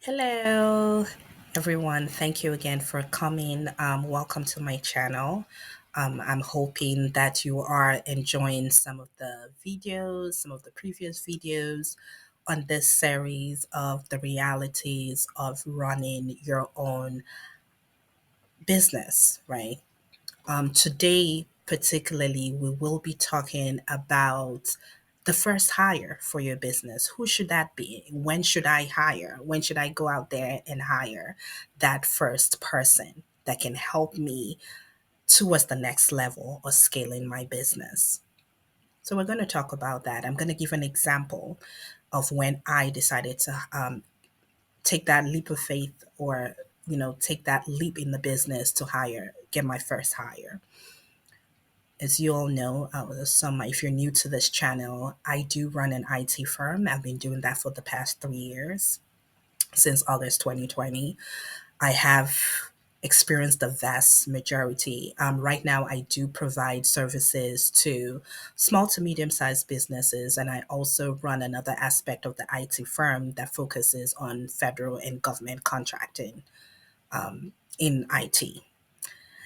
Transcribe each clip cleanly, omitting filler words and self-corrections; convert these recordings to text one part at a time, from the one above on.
Hello, everyone. Thank you again for coming. Welcome to my channel. I'm hoping that you are enjoying some of the videos, some of the previous videos on this series of the realities of running your own business, right? Today, particularly, we will be talking about the first hire for your business. Who should that be? When should I hire? When should I go out there and hire that first person that can help me towards the next level of scaling my business? So, we're going to talk about that. I'm going to give an example of when I decided to take that leap of faith or take that leap in the business to get my first hire. As you all know, if you're new to this channel, I do run an IT firm. I've been doing that for the past 3 years, since August 2020. I have experienced the vast majority. Right now, I do provide services to small to medium sized businesses, and I also run another aspect of the IT firm that focuses on federal and government contracting in IT.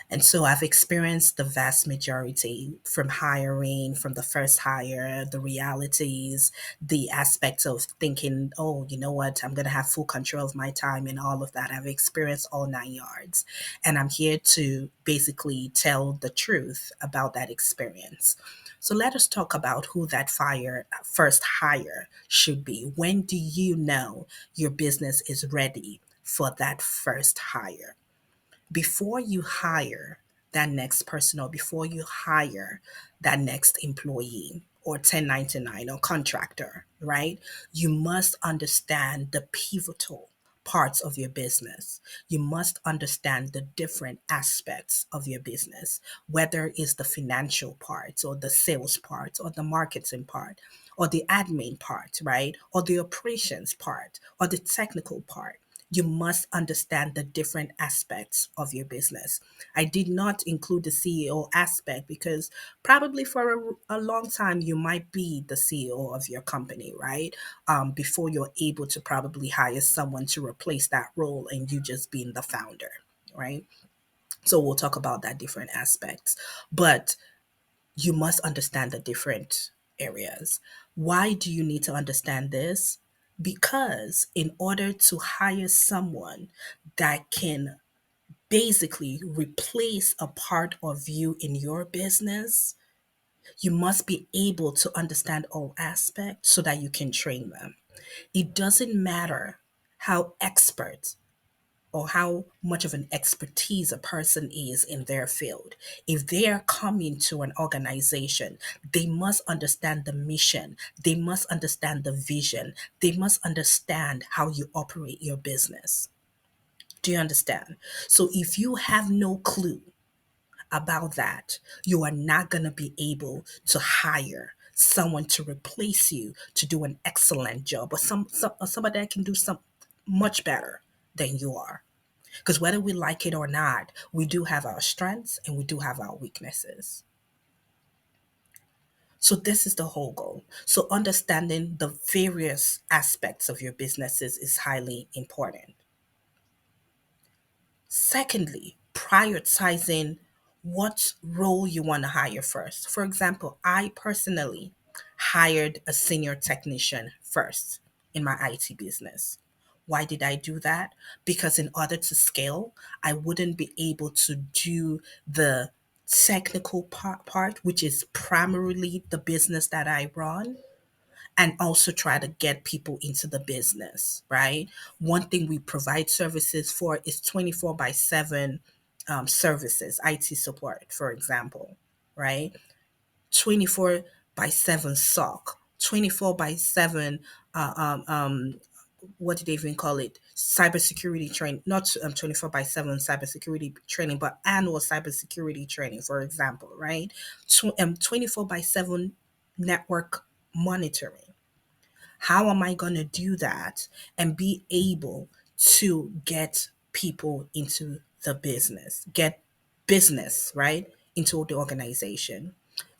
And so I've experienced the vast majority from hiring, from the first hire, the realities, the aspects of thinking, oh, you know what, I'm going to have full control of my time and all of that. I've experienced all 9 yards. And I'm here to basically tell the truth about that experience. So let us talk about who that first hire should be. When do you know your business is ready for that first hire? Before you hire that next person or before you hire that next employee or 1099 or contractor, right? You must understand the pivotal parts of your business. You must understand the different aspects of your business, whether it's the financial part or the sales part or the marketing part or the admin part, right? Or the operations part or the technical part. You must understand the different aspects of your business. I did not include the CEO aspect because probably for a long time you might be the CEO of your company, right? Before you're able to probably hire someone to replace that role and you just being the founder, right? So we'll talk about that different aspects. But you must understand the different areas. Why do you need to understand this? Because in order to hire someone that can basically replace a part of you in your business, you must be able to understand all aspects so that you can train them. It doesn't matter how expert or how much of an expertise a person is in their field. If they are coming to an organization, they must understand the mission, they must understand the vision, they must understand how you operate your business. Do you understand? So if you have no clue about that, you are not going to be able to hire someone to replace you to do an excellent job or somebody that can do some much better than you are. Because whether we like it or not, we do have our strengths and we do have our weaknesses. So, this is the whole goal. So, understanding the various aspects of your businesses is highly important. Secondly, prioritizing what role you want to hire first. For example, I personally hired a senior technician first in my IT business. Why did I do that? Because in order to scale, I wouldn't be able to do the technical part, which is primarily the business that I run, and also try to get people into the business, right? One thing we provide services for is 24 by 7 services, IT support, for example, right? 24 by 7 SOC, 24 by 7, what did they even call it? Cybersecurity training, not 24 by 7 cybersecurity training, but annual cybersecurity training, for example, right? 24 by 7 network monitoring. How am I going to do that and be able to get people into the business, get business, right, into the organization?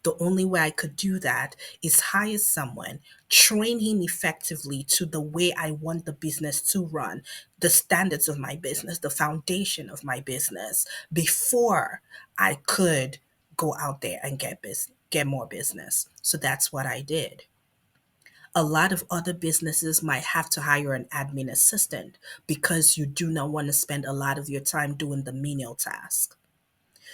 The only way I could do that is hire someone, train him effectively to the way I want the business to run, the standards of my business, the foundation of my business, before I could go out there and get more business. So that's what I did. A lot of other businesses might have to hire an admin assistant because you do not want to spend a lot of your time doing the menial task.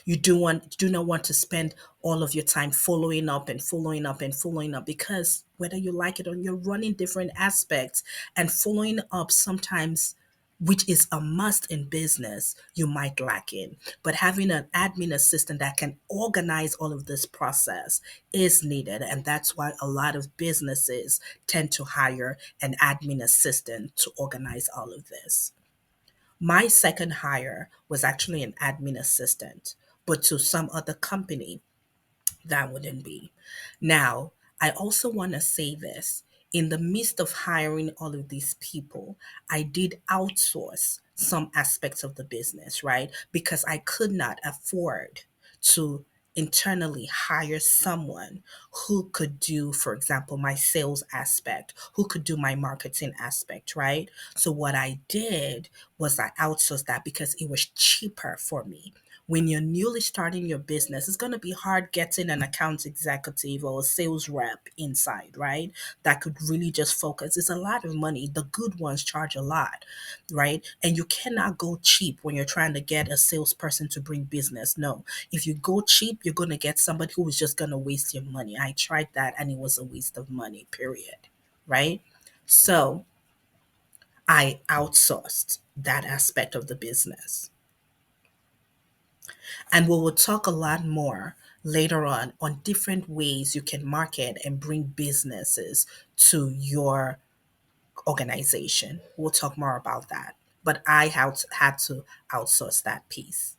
You do not want to spend all of your time following up and following up and following up, because whether you like it or you're running different aspects, and following up sometimes, which is a must in business, you might lack in. But having an admin assistant that can organize all of this process is needed. And that's why a lot of businesses tend to hire an admin assistant to organize all of this. My second hire was actually an admin assistant, but to some other company that wouldn't be. Now, I also want to say this. In the midst of hiring all of these people, I did outsource some aspects of the business, right? Because I could not afford to internally hire someone who could do, for example, my sales aspect, who could do my marketing aspect, right? So what I did was I outsourced that because it was cheaper for me. When you're newly starting your business, it's going to be hard getting an account executive or a sales rep inside, right? That could really just focus. It's a lot of money. The good ones charge a lot, right? And you cannot go cheap when you're trying to get a salesperson to bring business. No, if you go cheap, you're going to get somebody who is just going to waste your money. I tried that and it was a waste of money, period, right? So I outsourced that aspect of the business. And we will talk a lot more later on different ways you can market and bring businesses to your organization. We'll talk more about that. But I had to outsource that piece.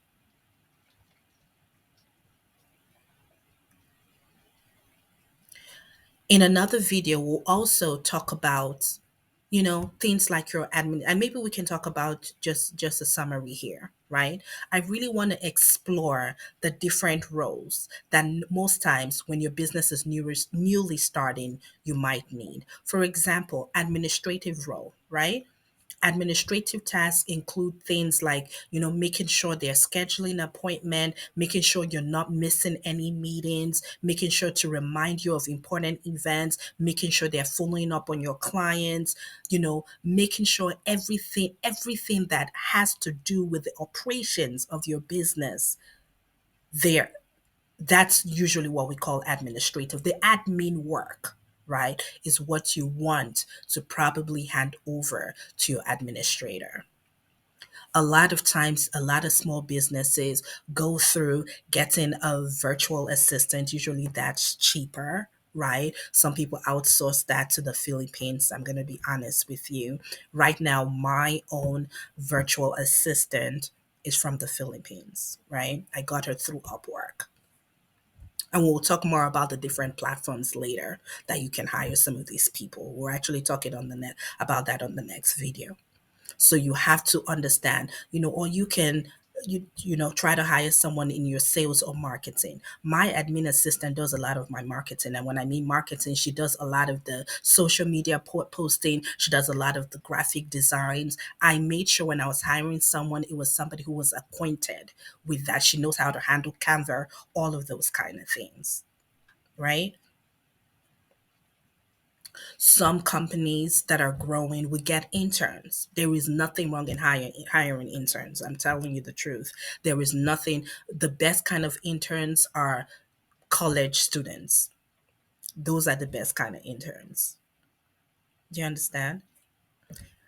In another video, we'll also talk about, things like your admin, and maybe we can talk about just a summary here, right? I really want to explore the different roles that most times when your business is newly starting, you might need. For example, administrative role, right? Administrative tasks include things like, making sure they're scheduling appointment, making sure you're not missing any meetings, making sure to remind you of important events, making sure they're following up on your clients, making sure everything that has to do with the operations of your business there. That's usually what we call administrative. The admin work, right, is what you want to probably hand over to your administrator. A lot of times, a lot of small businesses go through getting a virtual assistant. Usually that's cheaper, right? Some people outsource that to the Philippines. I'm going to be honest with you. Right now, my own virtual assistant is from the Philippines, right? I got her through Upwork. And we'll talk more about the different platforms later that you can hire some of these people. We're actually talking on the net about that on the next video. So you have to understand, or you can try to hire someone in your sales or marketing. My admin assistant does a lot of my marketing, and when I mean marketing, she does a lot of the social media posting. She does a lot of the graphic designs. I made sure when I was hiring someone, it was somebody who was acquainted with that. She knows how to handle Canva, all of those kind of things, right? Some companies that are growing we get interns. There is nothing wrong in hiring interns. I'm telling you the truth. There is nothing. The best kind of interns are college students. Those are the best kind of interns. Do you understand?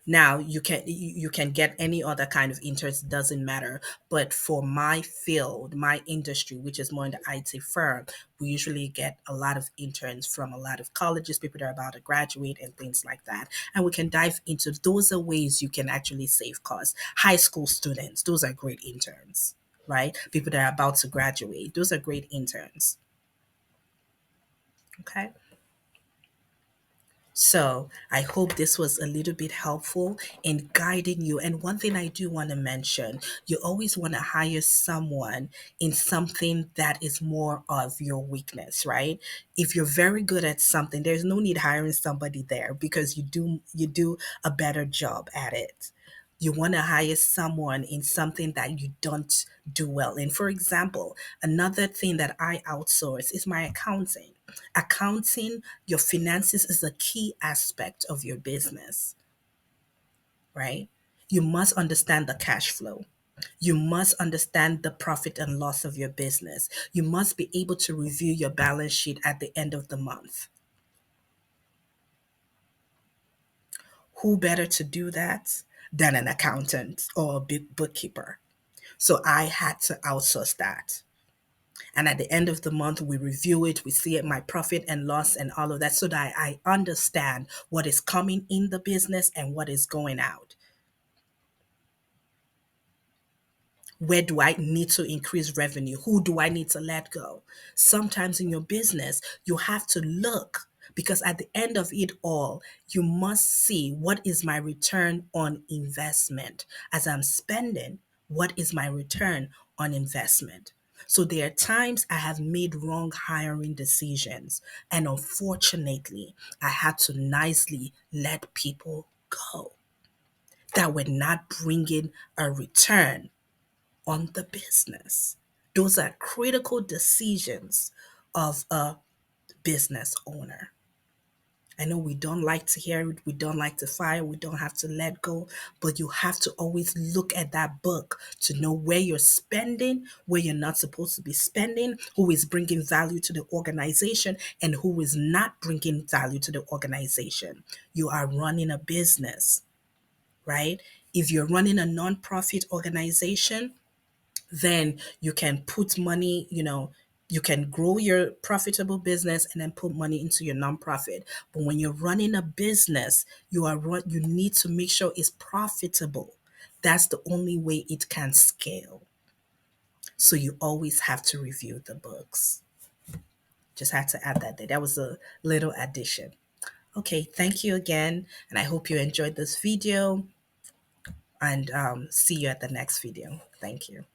Now you can get any other kind of interest, doesn't matter. But for my field, my industry, which is more in the IT firm, we usually get a lot of interns from a lot of colleges, people that are about to graduate and things like that. And we can dive into those are ways you can actually save costs. High school students, those are great interns, right? People that are about to graduate, those are great interns. Okay. So I hope this was a little bit helpful in guiding you. And one thing I do want to mention, you always want to hire someone in something that is more of your weakness, right? If you're very good at something, there's no need hiring somebody there because you do a better job at it. You want to hire someone in something that you don't do well in. For example, another thing that I outsource is my accounting. Accounting, your finances is a key aspect of your business, right? You must understand the cash flow. You must understand the profit and loss of your business. You must be able to review your balance sheet at the end of the month. Who better to do that than an accountant or a big bookkeeper? So I had to outsource that. And at the end of the month, we review it, we see it, my profit and loss and all of that, so that I understand what is coming in the business and what is going out. Where do I need to increase revenue? Who do I need to let go? Sometimes in your business, you have to look because at the end of it all, you must see what is my return on investment. As I'm spending, what is my return on investment? So there are times I have made wrong hiring decisions. And unfortunately, I had to nicely let people go that were not bringing a return on the business. Those are critical decisions of a business owner. I know we don't like to hear it, we don't like to fire, we don't have to let go, but you have to always look at that book to know where you're spending, where you're not supposed to be spending, who is bringing value to the organization, and who is not bringing value to the organization. You are running a business, right? If you're running a nonprofit organization, then you can put money, you can grow your profitable business and then put money into your nonprofit. But when you're running a business, you need to make sure it's profitable. That's the only way it can scale. So you always have to review the books. Just had to add that there. That was a little addition. Okay, thank you again, and I hope you enjoyed this video, and see you at the next video. Thank you.